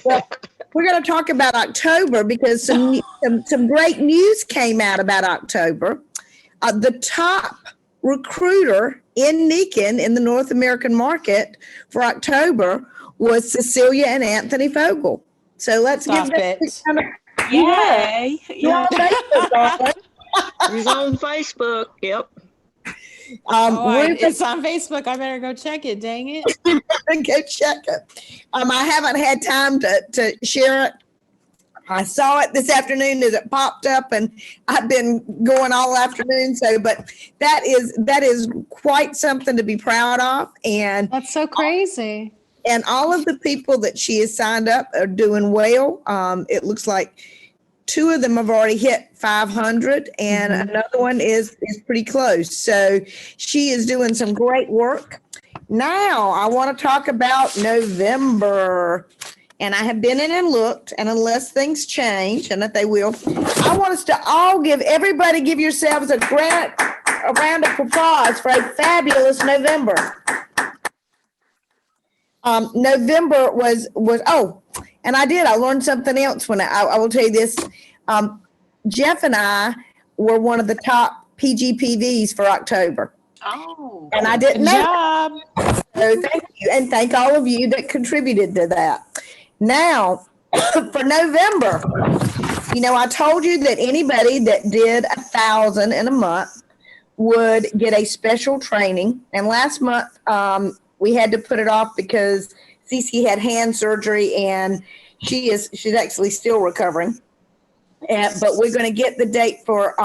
Well, we're going to talk about October because some great news came out about October. The top recruiter in Nikon in the North American market for October was Cecilia and Anthony Fogel. So let's Stop give it. Yay. you on Facebook, darling. He's on Facebook. Yep. It's on Facebook. I better go check it. Dang it. Go check it. I haven't had time to share it. I saw it this afternoon as it popped up, and I've been going all afternoon. So, but that is quite something to be proud of. And That's so crazy. And all of the people that she has signed up are doing well. It looks like 2 of them have already hit 500, and another one is pretty close. So she is doing some great work. Now I want to talk about November. And I have been in and looked, and unless things change, and that they will, I want us to all give yourselves a round of applause for a fabulous November. November was and I learned something else when I will tell you this. Jeff and I were one of the top PGPVs for October. Oh. And I didn't know. Job. So thank you, and thank all of you that contributed to that. Now, for November, I told you that anybody that did 1,000 in a month would get a special training. And last month, we had to put it off because Cece had hand surgery, and she's actually still recovering. But we're going to get the date for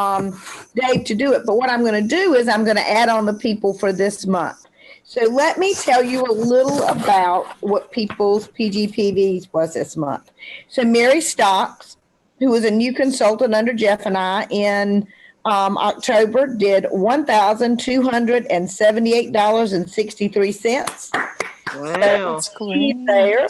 Dave to do it. But what I'm going to do is I'm going to add on the people for this month. So let me tell you a little about what people's PGPVs was this month. So Mary Stocks, who was a new consultant under Jeff and I in October, did $1,278.63. Wow. That's great. There.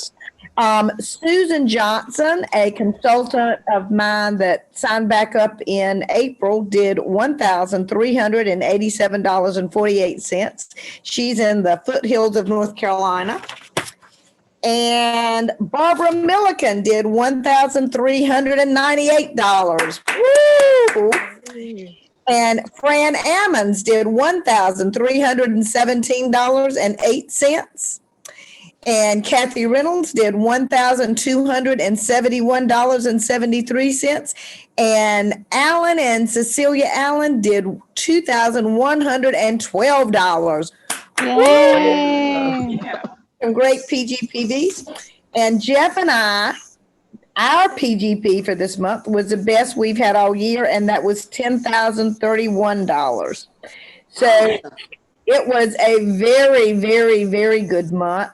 Susan Johnson, a consultant of mine that signed back up in April, did $1,387.48. She's in the foothills of North Carolina. And Barbara Milliken did $1,398. Woo! And Fran Ammons did $1,317.08. And Kathy Reynolds did $1,271.73. And Alan and Cecilia Allen did $2,112. Yay. Some great PGPVs. And Jeff and I, our PGP for this month was the best we've had all year, and that was $10,031. So it was a very, very, very good month.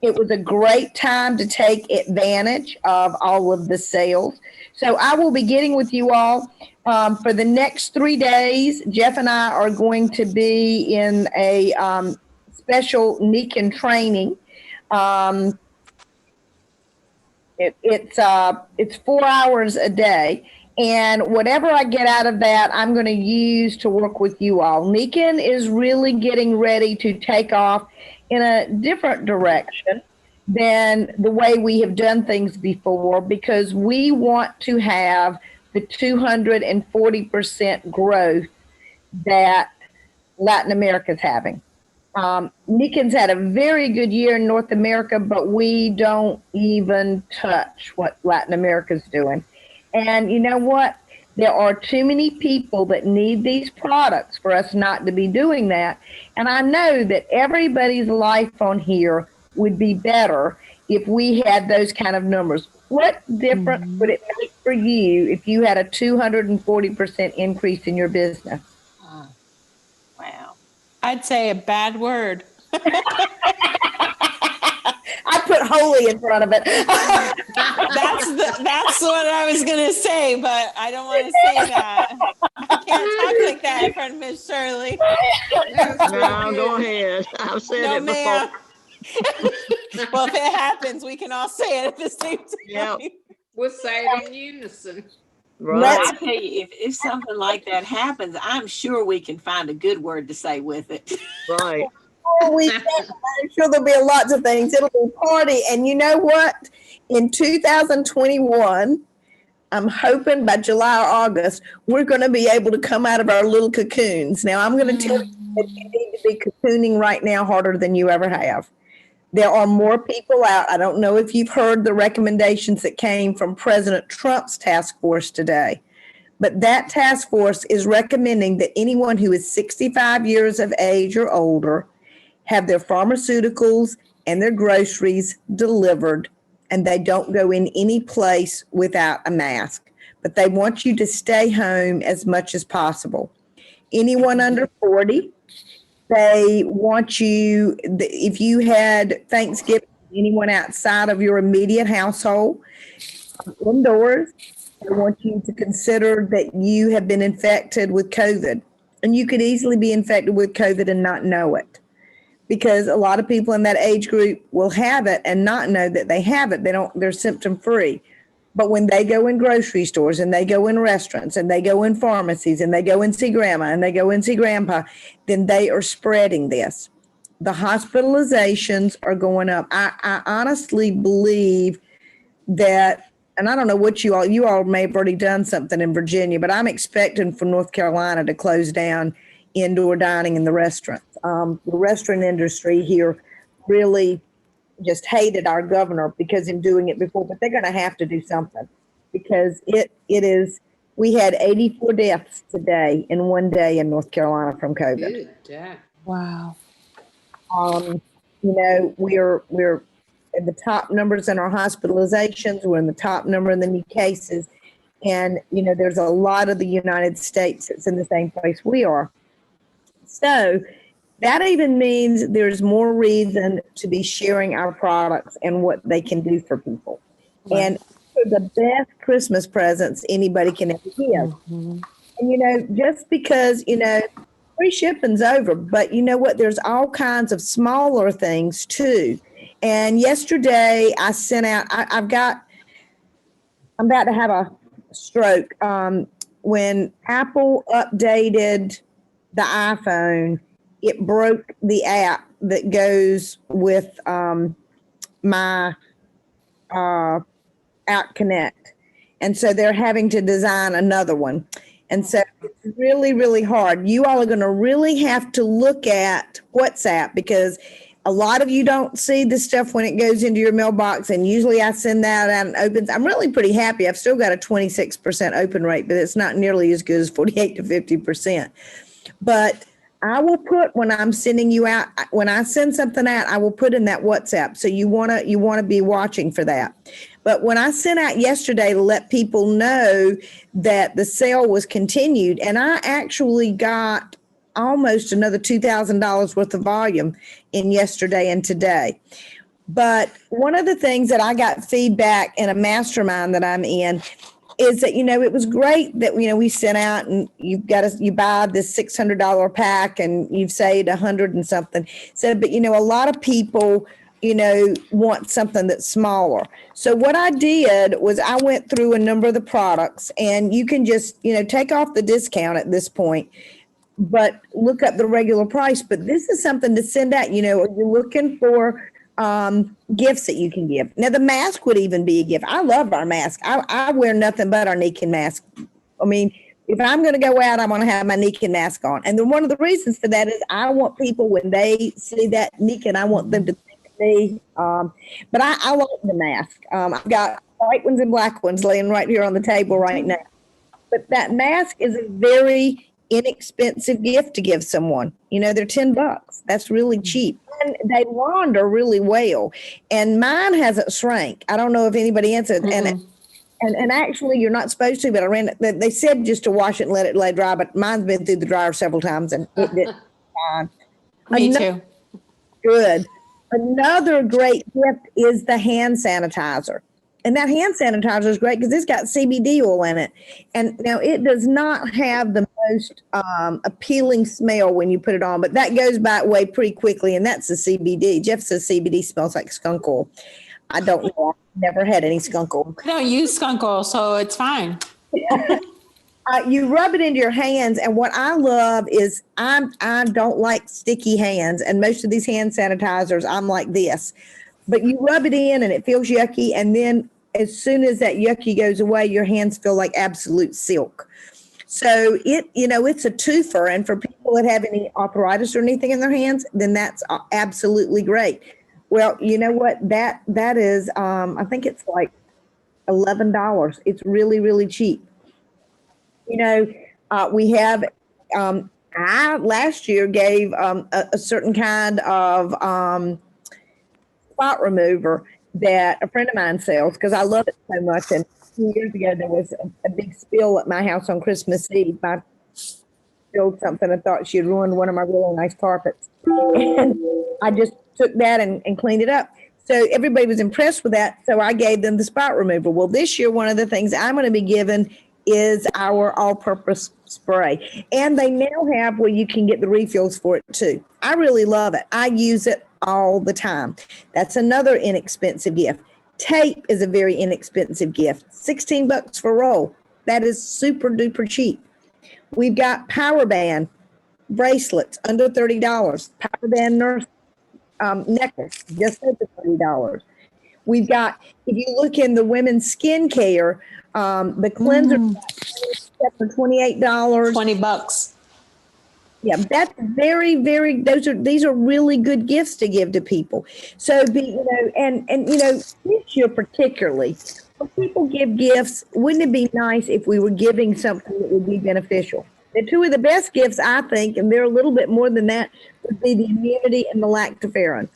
It was a great time to take advantage of all of the sales. So I will be getting with you all for the next 3 days. Jeff and I are going to be in a special Nikon training. It's 4 hours a day. And whatever I get out of that, I'm going to use to work with you all. Nikon is really getting ready to take off in a different direction than the way we have done things before, because we want to have the 240% growth that Latin America is having. Nikon's had a very good year in North America, but we don't even touch what Latin America is doing. And you know what? There are too many people that need these products for us not to be doing that. And I know that everybody's life on here would be better if we had those kind of numbers. What difference would it make for you if you had a 240% increase in your business? Wow. I'd say a bad word. I put holy in front of it. That's what I was going to say, but I don't want to say that. I can't talk like that in front of Miss Shirley. No, go ahead. I've said it before. Well, if it happens, we can all say it at the same time. Yep. We'll say it in unison. Right. I tell you, if something like that happens, I'm sure we can find a good word to say with it. Right. whole weekend. I'm sure there'll be lots of things. It'll be a party. And you know what? In 2021, I'm hoping by July or August, we're going to be able to come out of our little cocoons. Now, I'm going to tell you that you need to be cocooning right now harder than you ever have. There are more people out. I don't know if you've heard the recommendations that came from President Trump's task force today, but that task force is recommending that anyone who is 65 years of age or older have their pharmaceuticals and their groceries delivered, and they don't go in any place without a mask. But they want you to stay home as much as possible. Anyone under 40, they want you, if you had Thanksgiving, anyone outside of your immediate household, indoors, they want you to consider that you have been infected with COVID. And you could easily be infected with COVID and not know it, because a lot of people in that age group will have it and not know that they have it. They're symptom free. But when they go in grocery stores and they go in restaurants and they go in pharmacies and they go and see grandma and they go and see grandpa, then they are spreading this. The hospitalizations are going up. I honestly believe that, and I don't know what you all may have already done something in Virginia, but I'm expecting for North Carolina to close down indoor dining in the restaurants. The restaurant industry here really just hated our governor because in doing it before, but they're going to have to do something, because it is, we had 84 deaths today in one day in North Carolina from COVID. Good, yeah. Wow. You know, we're at the top numbers in our hospitalizations. We're in the top number in the new cases. And, you know, there's a lot of the United States that's in the same place we are. So that even means there's more reason to be sharing our products and what they can do for people. Right. And they're the best Christmas presents anybody can ever give. Mm-hmm. And, you know, just because, you know, free shipping's over, but you know what? There's all kinds of smaller things too. And yesterday I sent out, I'm about to have a stroke. When Apple updated the iPhone, it broke the app that goes with my App Connect. And so they're having to design another one. And so it's really, really hard. You all are going to really have to look at WhatsApp, because a lot of you don't see the stuff when it goes into your mailbox. And usually I send that out and opens. I'm really pretty happy. I've still got a 26% open rate, but it's not nearly as good as 48 to 50%. But I will put, when I'm sending you out, when I send something out, I will put in that WhatsApp. So you want to be watching for that. But when I sent out yesterday to let people know that the sale was continued, and I actually got almost another $2,000 worth of volume in yesterday and today. But one of the things that I got feedback in a mastermind that I'm in is that, you know, it was great that, you know, we sent out and you buy this $600 pack and you've saved $100 and something. So, but, you know, a lot of people, you know, want something that's smaller. So what I did was I went through a number of the products, and you can just, you know, take off the discount at this point, but look up the regular price. But this is something to send out, you know, you're looking for gifts that you can give. Now the mask would even be a gift. I love our mask. I wear nothing but our Nikken mask. I mean, if I'm going to go out, I'm going to have my Nikken mask on. And then one of the reasons for that is I want people, when they see that Nikken, I want them to think of me. But I like the mask. I've got white ones and black ones laying right here on the table right now. But that mask is a very inexpensive gift to give someone. You know, they're $10. That's really cheap. And they launder really well. And mine hasn't shrank. I don't know if anybody answered. Mm-hmm. And actually, you're not supposed to, but I ran it. They said just to wash it and let it lay dry, but mine's been through the dryer several times and it did fine. Me too. Good. Another great gift is the hand sanitizer. And that hand sanitizer is great because it's got CBD oil in it. And now it does not have the most appealing smell when you put it on, but that goes by way pretty quickly. And that's the CBD. Jeff says CBD smells like skunk oil. I don't know. I've never had any skunk oil. I don't use skunk oil, so it's fine. You rub it into your hands, and what I love is I don't like sticky hands, and most of these hand sanitizers I'm like this. But you rub it in, and it feels yucky, and then as soon as that yucky goes away, your hands feel like absolute silk. So it's a twofer, and for people that have any arthritis or anything in their hands, then that's absolutely great. Well, you know what? That is, I think it's like $11. It's really, really cheap. We have, I last year gave a certain kind of spot remover that a friend of mine sells because I love it so much. And 2 years ago, there was a big spill at my house on Christmas Eve. I spilled something. I thought she had ruined one of my really nice carpets. And I just took that and cleaned it up. So everybody was impressed with that. So I gave them the spot remover. Well, this year, one of the things I'm going to be given is our all-purpose spray. And they now have where you can get the refills for it too. I really love it. I use it all the time. That's another inexpensive gift. Tape is a very inexpensive gift. $16 for a roll. That is super duper cheap. We've got Power Band bracelets under $30. Power Band nurse necklace just over $30. We've got, if you look in the women's skincare, the cleanser for $28. $20. Yeah, that's very, very. These are really good gifts to give to people. So this year particularly, when people give gifts, wouldn't it be nice if we were giving something that would be beneficial? The two of the best gifts, I think, and they're a little bit more than that, would be the immunity and the lactoferrin.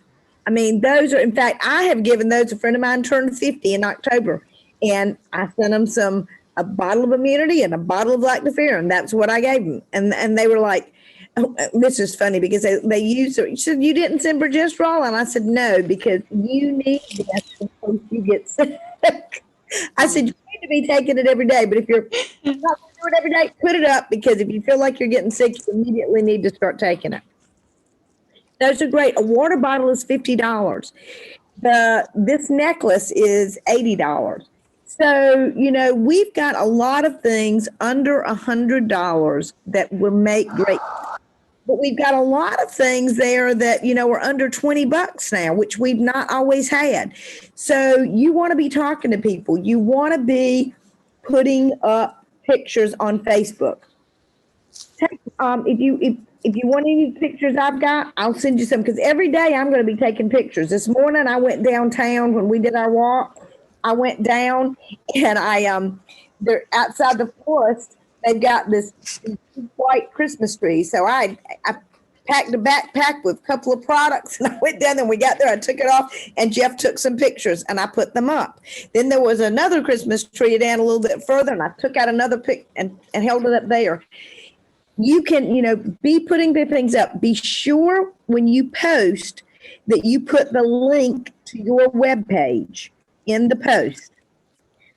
I mean, those are. In fact, I have given those. A friend of mine turned 50 in October, and I sent them a bottle of immunity and a bottle of lactoferrin. That's what I gave them, and they were like. Oh, this is funny because they used it. She said, "You didn't send progesterone?" And I said, "No, because you need this before you get sick." I said, "You need to be taking it every day, but if you're not going to do it every day, put it up because if you feel like you're getting sick, you immediately need to start taking it." Those are great. A water bottle is $50. This necklace is $80. So, we've got a lot of things under $100 that will make great. But we've got a lot of things there that, are under $20 now, which we've not always had. So you want to be talking to people. You want to be putting up pictures on Facebook. If you want any pictures I've got, I'll send you some because every day I'm going to be taking pictures. This morning I went downtown when we did our walk. I went down and they're outside the forest. They've got this white Christmas tree. So I packed a backpack with a couple of products and I went down and we got there. I took it off and Jeff took some pictures and I put them up. Then there was another Christmas tree down a little bit further and I took out another pic and held it up there. You can, be putting the things up. Be sure when you post that you put the link to your webpage in the post.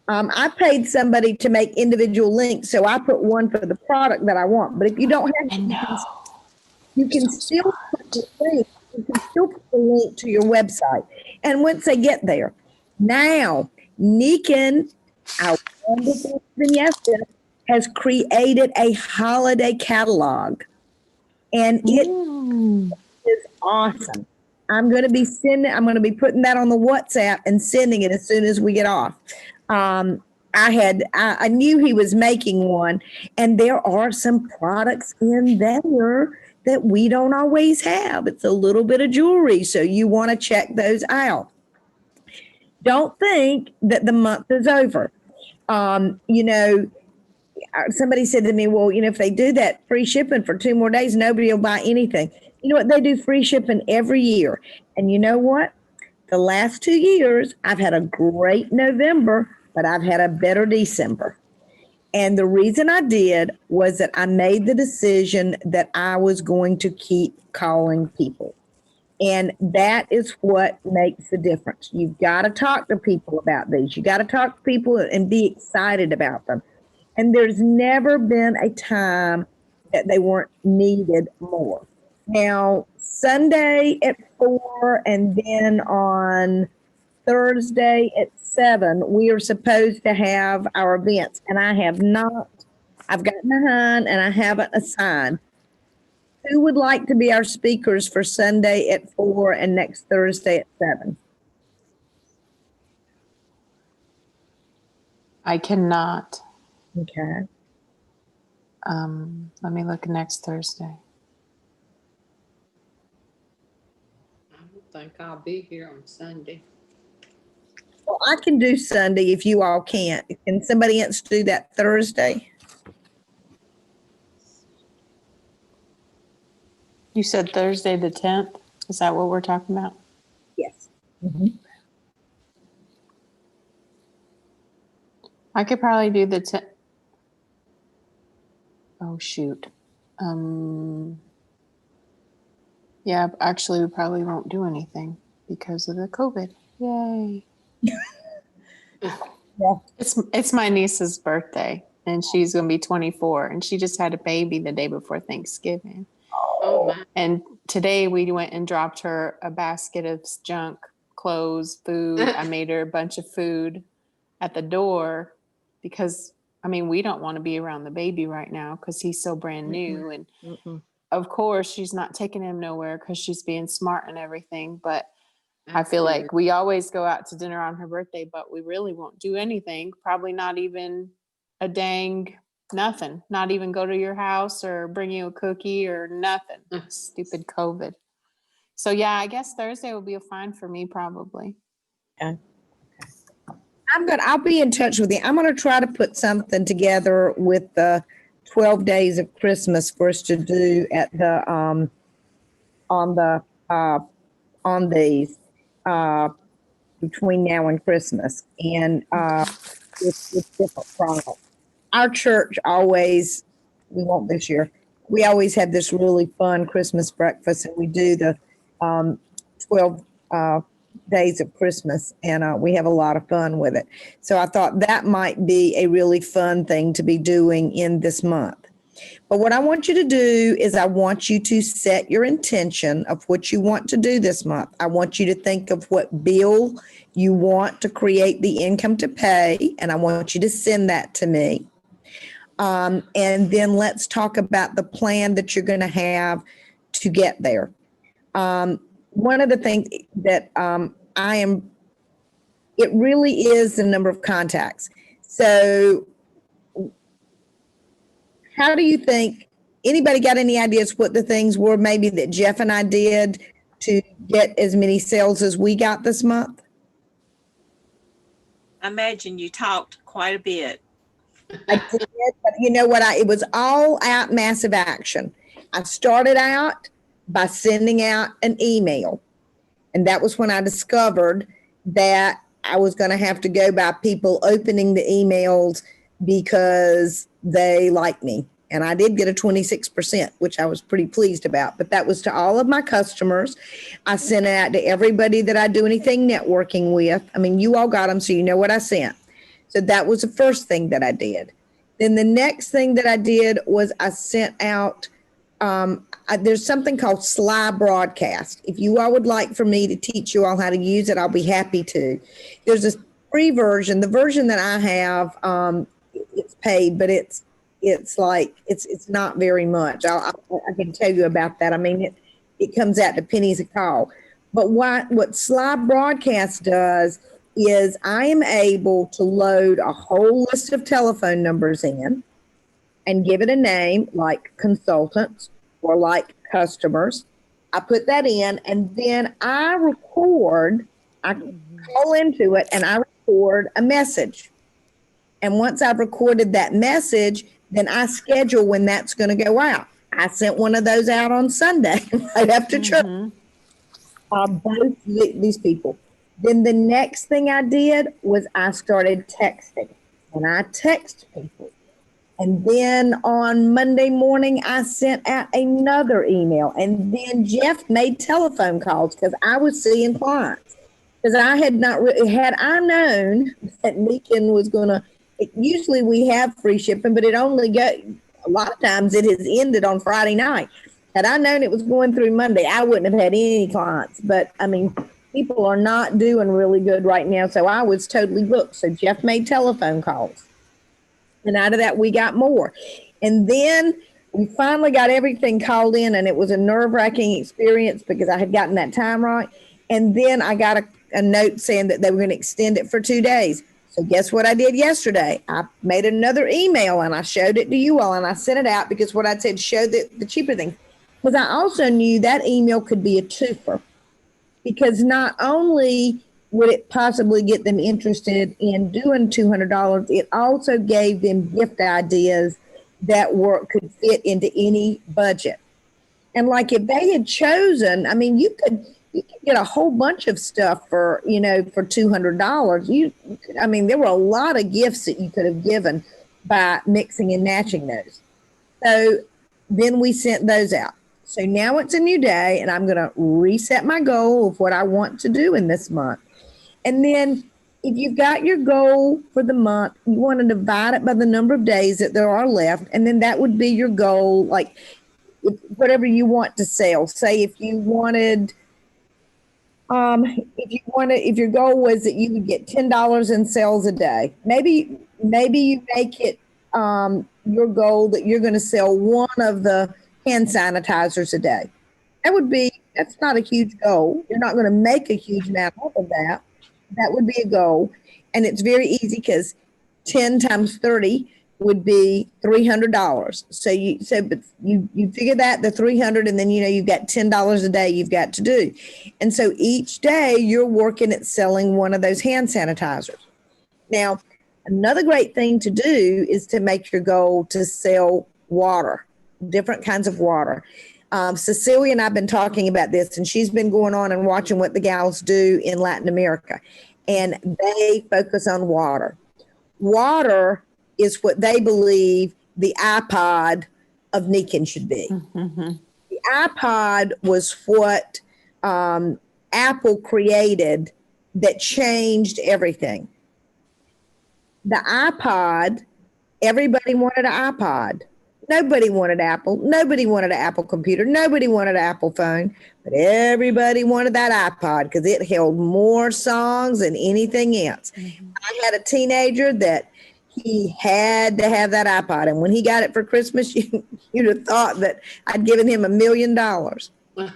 I paid somebody to make individual links, so I put one for the product that I want. But if you don't have, you can still put the link. You can still put the link to your website. And once they get there, now Nikin, our wonderful Vanessa, has created a holiday catalog, and it is awesome. I'm going to be putting that on the WhatsApp and sending it as soon as we get off. I knew he was making one, and there are some products in there that we don't always have. It's a little bit of jewelry, so you want to check those out. Don't think that the month is over. Somebody said to me, well, if they do that free shipping for 2 more days, nobody will buy anything. You know what? They do free shipping every year. And you know what? The last 2 years, I've had a great November, but I've had a better December. And the reason I did was that I made the decision that I was going to keep calling people. And that is what makes the difference. You've got to talk to people about these. You got to talk to people and be excited about them. And there's never been a time that they weren't needed more. Now, Sunday at 4 and then on Thursday at 7, we are supposed to have our events. And I have not I've gotten behind and I haven't assigned. Who would like to be our speakers for Sunday at 4 and next Thursday at 7? I cannot. Okay. Let me look next Thursday. I don't think I'll be here on Sunday. Well, I can do Sunday if you all can't. Can somebody else do that Thursday? You said Thursday the 10th? Is that what we're talking about? Yes. I could probably do the 10th. Oh, shoot. Yeah, actually, we probably won't do anything because of the COVID. Yay. Yeah. It's my niece's birthday, and she's going to be 24, and she just had a baby the day before Thanksgiving. Oh, my. And today we went and dropped her a basket of junk, clothes, food. I made her a bunch of food at the door because, I mean, we don't want to be around the baby right now because he's so brand new. And of course, she's not taking him nowhere because she's being smart and everything. But I feel like we always go out to dinner on her birthday, but we really won't do anything. Probably not even a dang nothing. Not even go to your house or bring you a cookie or nothing. Stupid COVID. So yeah, I guess Thursday will be fine for me probably. I'll be in touch with you. I'm gonna try to put something together with the 12 days of Christmas for us to do at the on these between now and Christmas, and with different products. Our church always, we won't this year, we always have this really fun Christmas breakfast, and we do the 12 days of Christmas, and we have a lot of fun with it. So I thought that might be a really fun thing to be doing in this month. But what I want you to do is I want you to set your intention of what you want to do this month. I want you to think of what bill you want to create the income to pay, and I want you to send that to me. And then let's talk about the plan that you're going to have to get there. One of the things that it really is the number of contacts. So how do you think, anybody got any ideas what the things were maybe that Jeff and I did to get as many sales as we got this month? I imagine you talked quite a bit. I did, but you know what? It was all out massive action. I started out by sending out an email. And that was when I discovered that I was going to have to go by people opening the emails because they like me. And I did get a 26%, which I was pretty pleased about. But that was to all of my customers. I sent it out to everybody that I do anything networking with. I mean, you all got them, so you know what I sent. So that was the first thing that I did. Then the next thing that I did was I sent out, there's something called Sly Broadcast. If you all would like for me to teach you all how to use it, I'll be happy to. There's a free version. The version that I have, it's paid, but it's not very much. I can tell you about that. I mean, it comes out to pennies a call. But what Sly Broadcast does is I am able to load a whole list of telephone numbers in and give it a name like consultants or like customers. I put that in, and then I call into it and I record a message. And once I've recorded that message, then I schedule when that's going to go out. I sent one of those out on Sunday right after church. Both these people. Then the next thing I did was I started texting, and I text people. And then on Monday morning, I sent out another email. And then Jeff made telephone calls because I was seeing clients. Because I had not really, had I known that Meakin was going to, usually we have free shipping, but it only a lot of times it has ended on Friday night. Had I known it was going through Monday, I wouldn't have had any clients. But I mean, people are not doing really good right now. So I was totally booked. So Jeff made telephone calls. And out of that, we got more. And then we finally got everything called in, and it was a nerve-wracking experience because I had gotten that time right. And then I got a note saying that they were going to extend it for 2 days. So guess what I did yesterday? I made another email and I showed it to you all, and I sent it out because what I said, show the cheaper thing. Because I also knew that email could be a twofer, because not only would it possibly get them interested in doing $200, it also gave them gift ideas that could fit into any budget. And like if they had chosen, I mean, you could get a whole bunch of stuff for, for $200. I mean, there were a lot of gifts that you could have given by mixing and matching those. So then we sent those out. So now it's a new day, and I'm going to reset my goal of what I want to do in this month. And then if you've got your goal for the month, you want to divide it by the number of days that there are left. And then that would be your goal, like whatever you want to sell. Say if you wanted, if your goal was that you would get $10 in sales a day, maybe you make it your goal that you're going to sell one of the hand sanitizers a day. That's not a huge goal. You're not going to make a huge amount of that. That would be a goal. And it's very easy because 10 times 30 would be $300. So you figure that the 300, and then, you've got $10 a day you've got to do. And so each day you're working at selling one of those hand sanitizers. Now, another great thing to do is to make your goal to sell water, different kinds of water. Cecilia and I have been talking about this, and she's been going on and watching what the gals do in Latin America, and they focus on water. Water is what they believe the iPod of Nikken should be. Mm-hmm. The iPod was what Apple created that changed everything. The iPod, everybody wanted an iPod. Nobody wanted Apple. Nobody wanted an Apple computer. Nobody wanted an Apple phone. But everybody wanted that iPod because it held more songs than anything else. Mm-hmm. I had a teenager that he had to have that iPod. And when he got it for Christmas, you'd have thought that I'd given him $1 million. But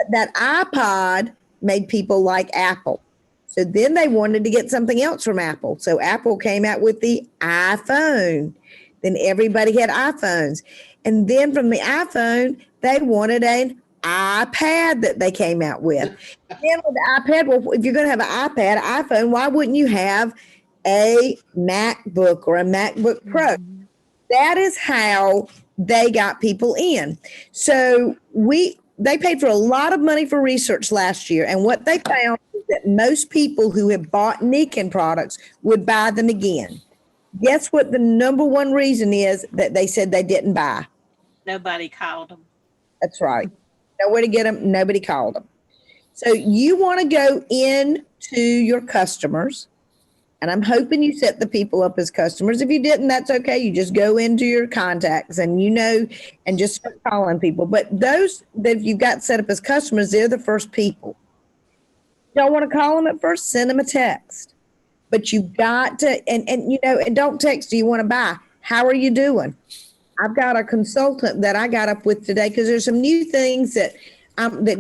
that iPod made people like Apple. So then they wanted to get something else from Apple. So Apple came out with the iPhone. Then everybody had iPhones. And then from the iPhone, they wanted an iPad that they came out with. Then with the iPad, well, if you're going to have an iPhone, why wouldn't you have a MacBook or a MacBook Pro? Mm-hmm. That is how they got people in. So they paid for a lot of money for research last year. And what they found is that most people who have bought Nikken products would buy them again. Guess what the number one reason is that they said they didn't buy? Nobody called them. That's right. Nowhere to get them. Nobody called them. So you want to go into your customers, and I'm hoping you set the people up as customers. If you didn't, that's okay. You just go into your contacts and and just start calling people. But those that you've got set up as customers, they're the first people. Don't want to call them at first, send them a text. But you've got to, and don't text, do you want to buy? How are you doing? I've got a consultant that I got up with today because there's some new things that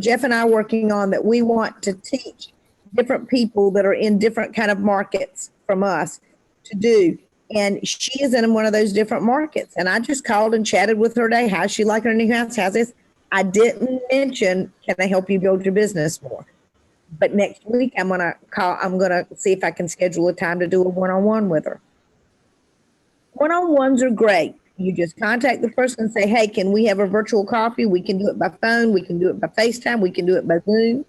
Jeff and I are working on that we want to teach different people that are in different kind of markets from us to do. And she is in one of those different markets. And I just called and chatted with her today. How's she liking her new house? How's this? I didn't mention, can I help you build your business more? But next week I'm going to see if I can schedule a time to do a one-on-one with her. One-on-ones are great. You just contact the person and say, hey, can we have a virtual coffee? We can do it by phone. We can do it by FaceTime. We can do it by Zoom.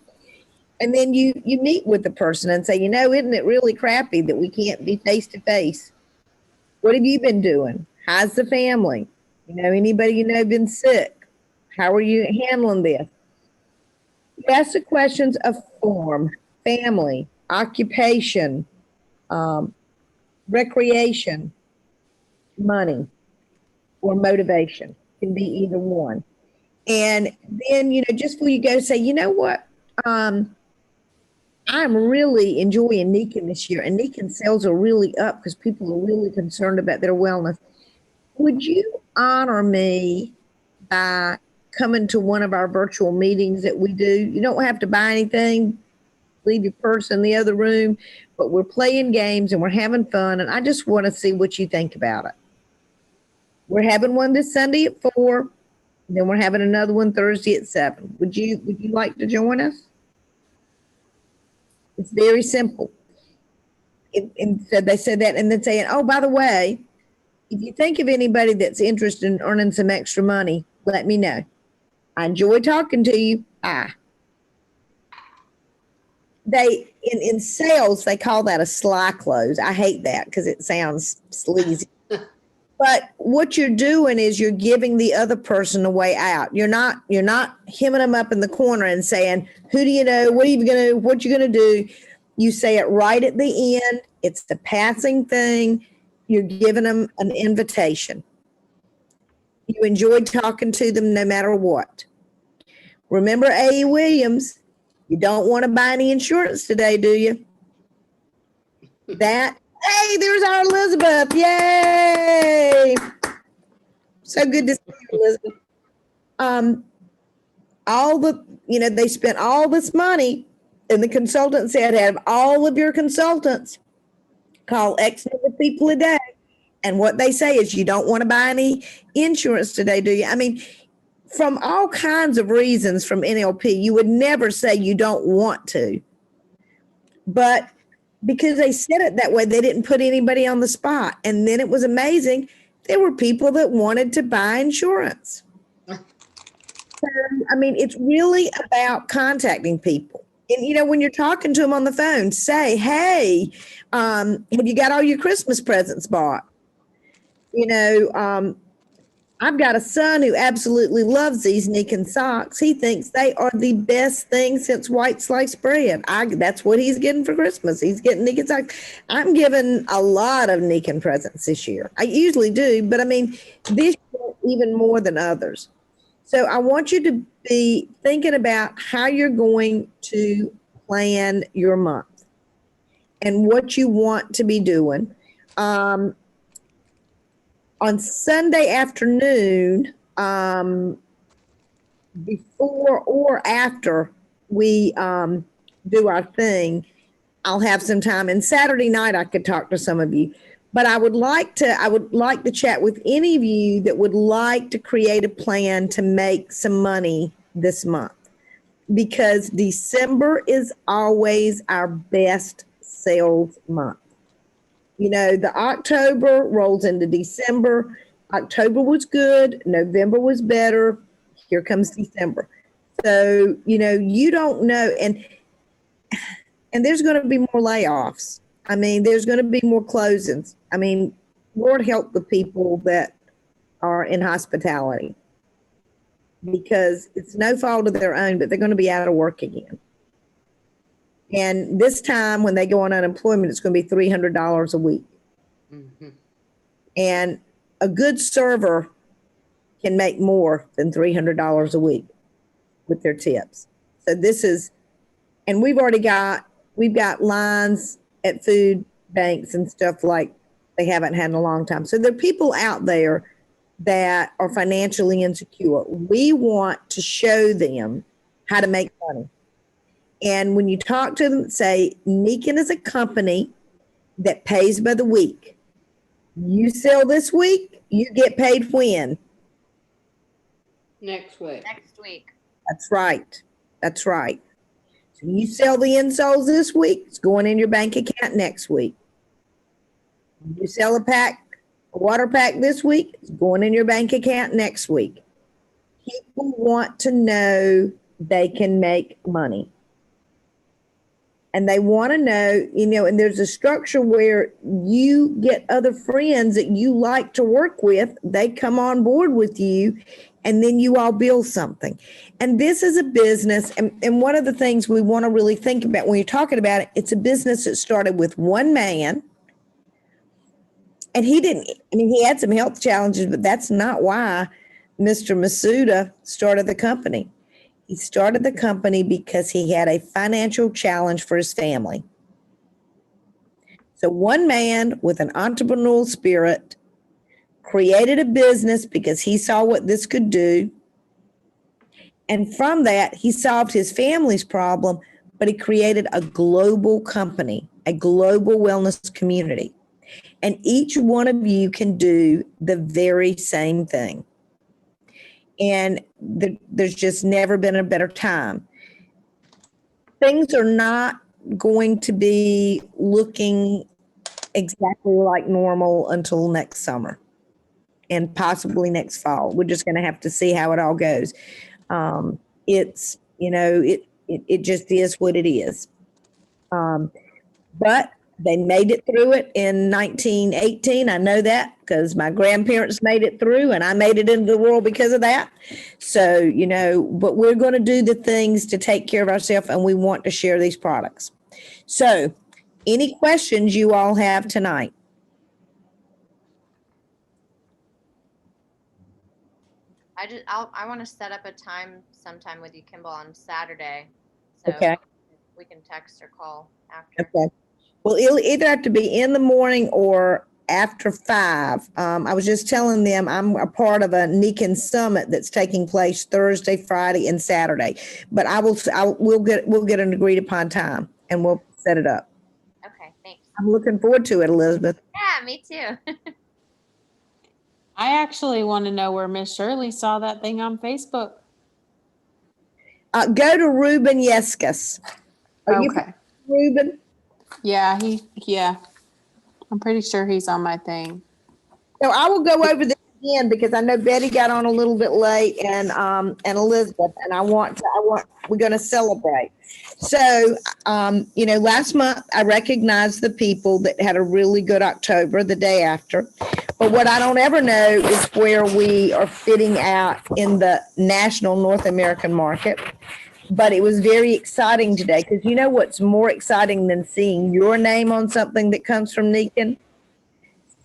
And then you meet with the person and say, isn't it really crappy that we can't be face-to-face? What have you been doing? How's the family? Anybody been sick? How are you handling this? You ask the questions of form, family, occupation, recreation, money, or motivation. It can be either one. And then, just before you go, say, what? Can I'm really enjoying Nikin this year, and Nikin sales are really up because people are really concerned about their wellness. Would you honor me by coming to one of our virtual meetings that we do? You don't have to buy anything, leave your purse in the other room, but we're playing games and we're having fun, and I just want to see what you think about it. We're having one this Sunday at 4, then we're having another one Thursday at 7. Would you like to join us? It's very simple. And so they said that, and then saying, oh, by the way, if you think of anybody that's interested in earning some extra money, let me know. I enjoy talking to you. Bye. They in sales, they call that a sly close. I hate that because it sounds sleazy. But what you're doing is you're giving the other person a way out. You're not hemming them up in the corner and saying, who do you know? What are you gonna what you gonna do? You say it right at the end. It's the passing thing. You're giving them an invitation. You enjoy talking to them no matter what. Remember A.E. Williams, you don't want to buy any insurance today, do you? That, hey, there's our Elizabeth. Yay. So good to see you, Elizabeth. They spent all this money, and the consultant said, have all of your consultants call X number of people a day. And what they say is, you don't want to buy any insurance today, do you? I mean, from all kinds of reasons from NLP, you would never say you don't want to. But because they said it that way, they didn't put anybody on the spot. And then it was amazing. There were people that wanted to buy insurance. So, I mean, it's really about contacting people. And, when you're talking to them on the phone, say, hey, have you got all your Christmas presents bought? I've got a son who absolutely loves these Nikin socks. He thinks they are the best thing since white sliced bread. That's what he's getting for Christmas. He's getting Nikin socks. I'm giving a lot of Nikin presents this year. I usually do, but I mean, this year even more than others. So I want you to be thinking about how you're going to plan your month and what you want to be doing. On Sunday afternoon, before or after we do our thing, I'll have some time. And Saturday night, I could talk to some of you. But I would like to chat with any of you that would like to create a plan to make some money this month, because December is always our best sales month. The October rolls into December. October was good. November was better. Here comes December. So, you don't know. And there's going to be more layoffs. I mean, there's going to be more closings. I mean, Lord help the people that are in hospitality, because it's no fault of their own, but they're going to be out of work again. And this time when they go on unemployment, it's going to be $300 a week. Mm-hmm. And a good server can make more than $300 a week with their tips. So and we've got lines at food banks and stuff like they haven't had in a long time. So there are people out there that are financially insecure. We want to show them how to make money. And when you talk to them, say, Nikin is a company that pays by the week. You sell this week, you get paid when? Next week. Next week. That's right. That's right. So you sell the insoles this week, it's going in your bank account next week. You sell a water pack this week, it's going in your bank account next week. People want to know they can make money. And they want to know, and there's a structure where you get other friends that you like to work with. They come on board with you, and then you all build something. And this is a business. And one of the things we want to really think about when you're talking about it, it's a business that started with one man. And he had some health challenges, but that's not why Mr. Masuda started the company. He started the company because he had a financial challenge for his family. So one man with an entrepreneurial spirit created a business because he saw what this could do. And from that, he solved his family's problem, but he created a global company, a global wellness community. And each one of you can do the very same thing. And there's just never been a better time. Things are not going to be looking exactly like normal until next summer and possibly next fall. We're just going to have to see how it all goes. It's, it just is what it is. But they made it through it in 1918. I know that because my grandparents made it through and I made it into the world because of that. So, but we're going to do the things to take care of ourselves and we want to share these products. So, any questions you all have tonight? I want to set up a time sometime with you, Kimball, on Saturday. So Okay. we can text or call after. Okay. Well, it'll either have to be in the morning or after 5. I was just telling them I'm a part of a Nikin Summit that's taking place Thursday, Friday, and Saturday. But we'll get an agreed upon time and we'll set it up. Okay, thanks. I'm looking forward to it, Elizabeth. Yeah, me too. I actually want to know where Miss Shirley saw that thing on Facebook. Go to Ruben Yescas. Are you Okay. Ruben? Yeah, I'm pretty sure he's on my thing. So I will go over this again because I know Betty got on a little bit late and Elizabeth, and we're going to celebrate. So, last month I recognized the people that had a really good October the day after. But what I don't ever know is where we are fitting out in the national North American market. But it was very exciting today because you know what's more exciting than seeing your name on something that comes from Nikin?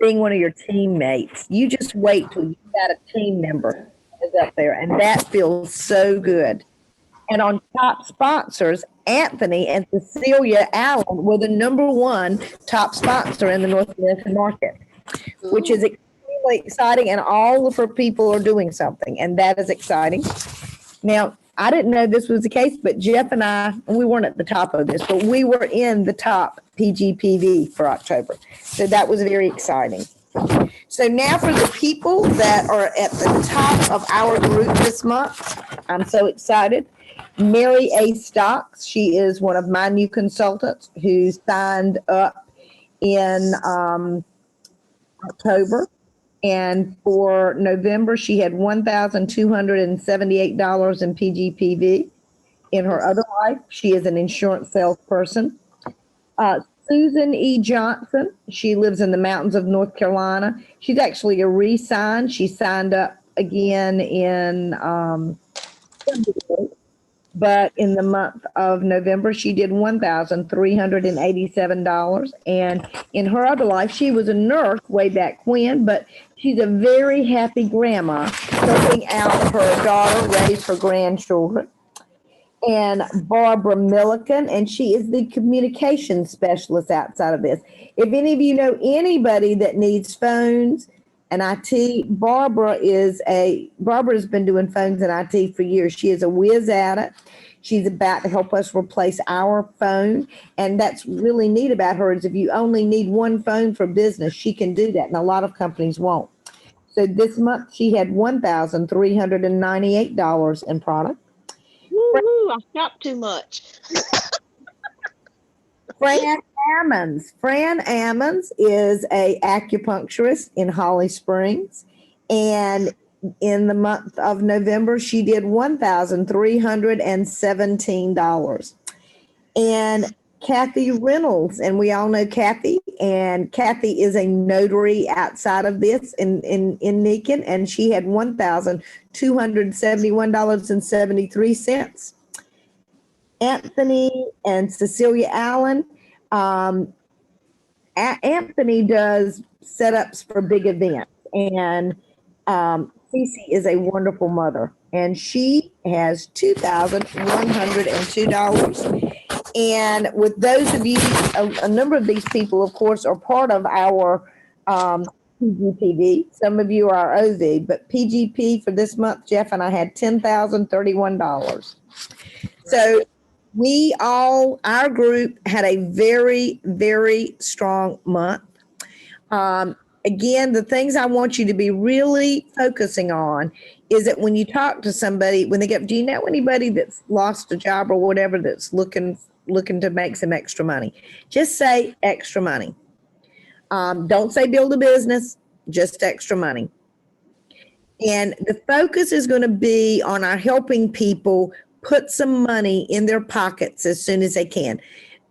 Seeing one of your teammates. You just wait till you got a team member is up there, and that feels so good. And on top sponsors, Anthony and Cecilia Allen were the #1 top sponsor in the North American market, which is extremely exciting. And all of her people are doing something, and that is exciting. Now, I didn't know this was the case, but Jeff and I, we weren't at the top of this, but we were in the top PGPV for October. So that was very exciting. So now for the people that are at the top of our group this month, I'm so excited. Mary A. Stocks, she is one of my new consultants who signed up in October. And for November, she had $1,278 in PGPV. In her other life, she is an insurance salesperson. Susan E. Johnson, she lives in the mountains of North Carolina. She's actually a re-sign. She signed up again in February. But in the month of November, she did $1,387. And in her other life, she was a nurse way back when, but she's a very happy grandma helping out her daughter raise her grandchildren. And Barbara Milliken, and she is the communications specialist outside of this. If any of you know anybody that needs phones and IT, Barbara has been doing phones and IT for years. She is a whiz at it. She's about to help us replace our phone. And that's really neat about her is if you only need one phone for business, she can do that. And a lot of companies won't. So this month she had $1,398 in product. Woo-hoo, I shop too much. Fran Ammons is a acupuncturist in Holly Springs. And in the month of November, she did $1,317. And Kathy Reynolds, and we all know Kathy, and Kathy is a notary outside of this in Nikin, and she had $1,271.73. Anthony and Cecilia Allen. Anthony does setups for big events, and Cece is a wonderful mother. and she has $2,102. And with those of you, a number of these people, of course, are part of our PGPV. Some of you are OV, but PGP for this month, Jeff and I had $10,031. So our group had a very, very strong month. Again, the things I want you to be really focusing on is that when you talk to somebody, when they get, do you know anybody that's lost a job or whatever that's looking to make some extra money? Just say extra money. Don't say build a business, just extra money. And the focus is going to be on our helping people put some money in their pockets as soon as they can.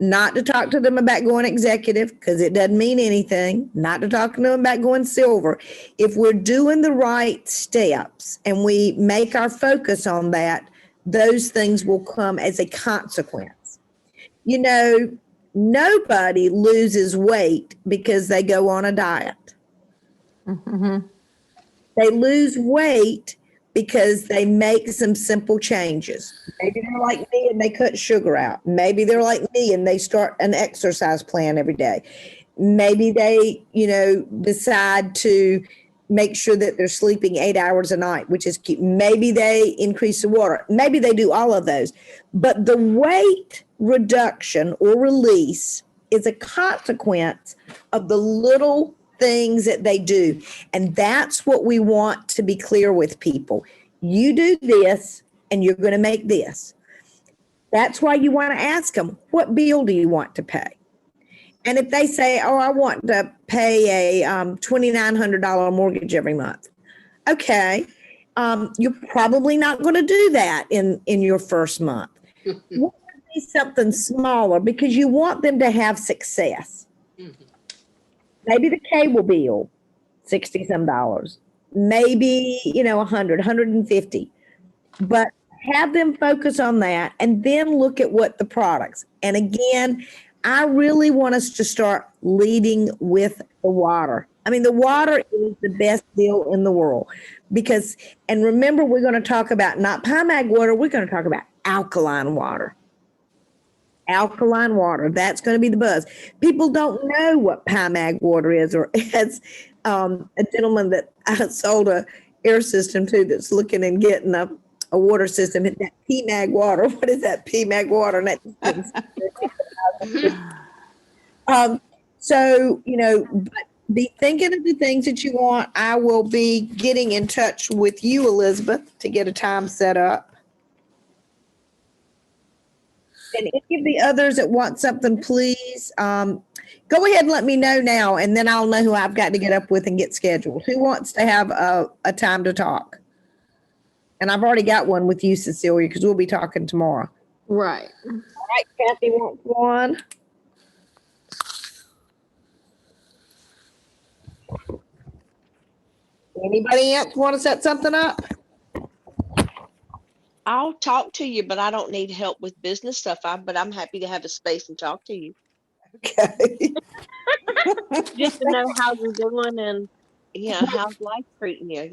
Not to talk to them about going executive because it doesn't mean anything. Not to talk to them about going silver. If we're doing the right steps and we make our focus on that, those things will come as a consequence. You know, nobody loses weight because they go on a diet. Mm-hmm. They lose weight because they make some simple changes. Maybe they're like me and they cut sugar out. Maybe they're like me and they start an exercise plan every day. Maybe they, decide to make sure that they're sleeping 8 hours a night, which is cute. Maybe they increase the water. Maybe they do all of those. But the weight reduction or release is a consequence of the little things that they do. And that's what we want to be clear with people. You do this and you're going to make this. That's why you want to ask them, what bill do you want to pay? And if they say, oh, I want to pay a $2,900 mortgage every month. Okay. You're probably not going to do that in your first month. What would be something smaller because you want them to have success. Maybe the cable bill, $60 some. Maybe, 100, 150. But have them focus on that and then look at what the products. And again, I really want us to start leading with the water. I mean, the water is the best deal in the world because, and remember, we're going to talk about not Pymag water, we're going to talk about alkaline water. Alkaline water, that's going to be the buzz. People don't know what Pymag water is, or as a gentleman that I sold a air system to that's looking and getting a water system, that PMAG water. What is that PMAG water? And so, but be thinking of the things that you want. I will be getting in touch with you, Elizabeth, to get a time set up. And any of the others that want something, please go ahead and let me know now, and then I'll know who I've got to get up with and get scheduled. Who wants to have a time to talk? And I've already got one with you, Cecilia, because we'll be talking tomorrow. Right. All right, Kathy wants one. Anybody else want to set something up? I'll talk to you, but I don't need help with business stuff. But I'm happy to have a space and talk to you. Okay. Just to know how you're doing and how's life treating you.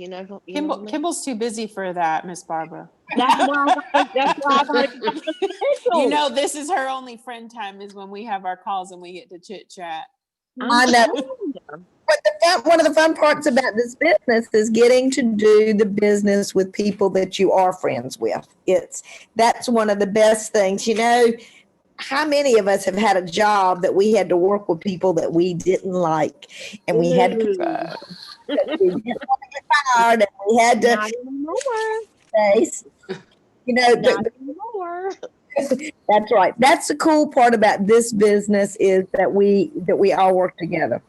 Kimball's too busy for that, Miss Barbara. That's why This is her only friend time is when we have our calls and we get to chit chat. I know. But one of the fun parts about this business is getting to do the business with people that you are friends with. That's one of the best things. How many of us have had a job that we had to work with people that we didn't like, and we had to get fired, and we had to not anymore. face. Not anymore. That's right. That's the cool part about this business is that we all work together.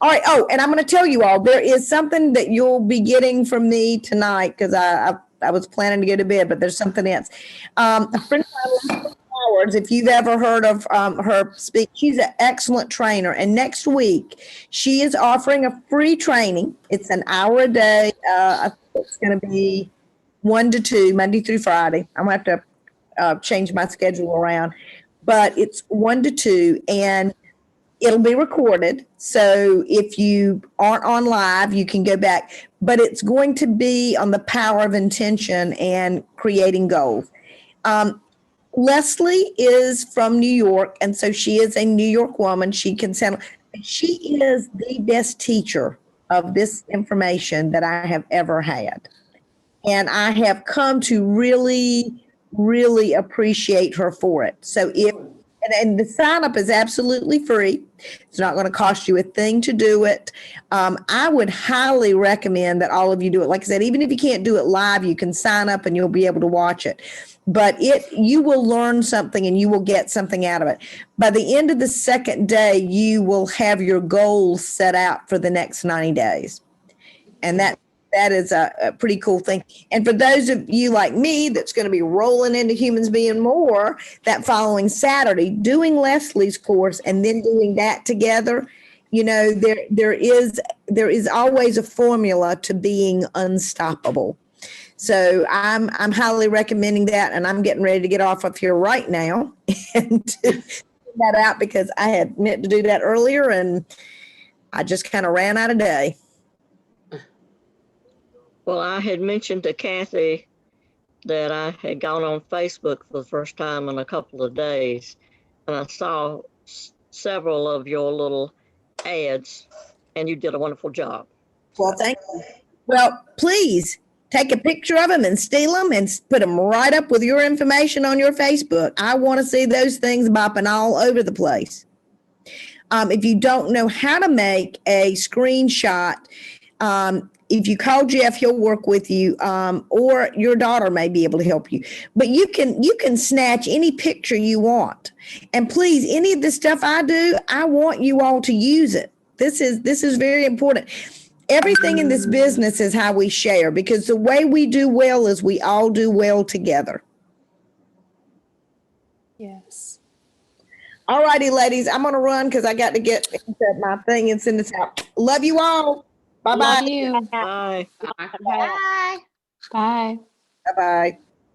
All right. Oh, and I'm going to tell you all, there is something that you'll be getting from me tonight because I was planning to go to bed, but there's something else. A friend of mine, Flowers, if you've ever heard of her speak, she's an excellent trainer. And next week, she is offering a free training. It's an hour a day. I think it's going to be 1 to 2, Monday through Friday. I'm going to have to change my schedule around. But it's 1 to 2. And It'll be recorded. So if you aren't on live, you can go back, but it's going to be on the power of intention and creating goals. Leslie is from New York, and so she is a New York woman. She can sound, she is the best teacher of this information that I have ever had. And I have come to really, really appreciate her for it. So and the sign up is absolutely free. It's not going to cost you a thing to do it. I would highly recommend that all of you do it. Like I said, even if you can't do it live, you can sign up and you'll be able to watch it. But you will learn something and you will get something out of it. By the end of the second day, you will have your goals set out for the next 90 days. And that is a pretty cool thing. And for those of you like me that's going to be rolling into Humans Being More that following Saturday, doing Leslie's course and then doing that together, there is always a formula to being unstoppable. So I'm highly recommending that, and I'm getting ready to get off of here right now and to put that out because I had meant to do that earlier and I just kind of ran out of day. Well, I had mentioned to Kathy that I had gone on Facebook for the first time in a couple of days, and I saw several of your little ads, and you did a wonderful job. Well, thank you. Well, please take a picture of them and steal them and put them right up with your information on your Facebook. I want to see those things bopping all over the place. If you don't know how to make a screenshot, if you call Jeff, he'll work with you, or your daughter may be able to help you. But you can snatch any picture you want. And please, any of the stuff I do, I want you all to use it. This is very important. Everything in this business is how we share, because the way we do well is we all do well together. Yes. All righty, ladies, I'm going to run because I got to get my thing and send this out. Love you all. Bye-bye. Love you. Bye. Bye. Bye. Bye. Bye-bye.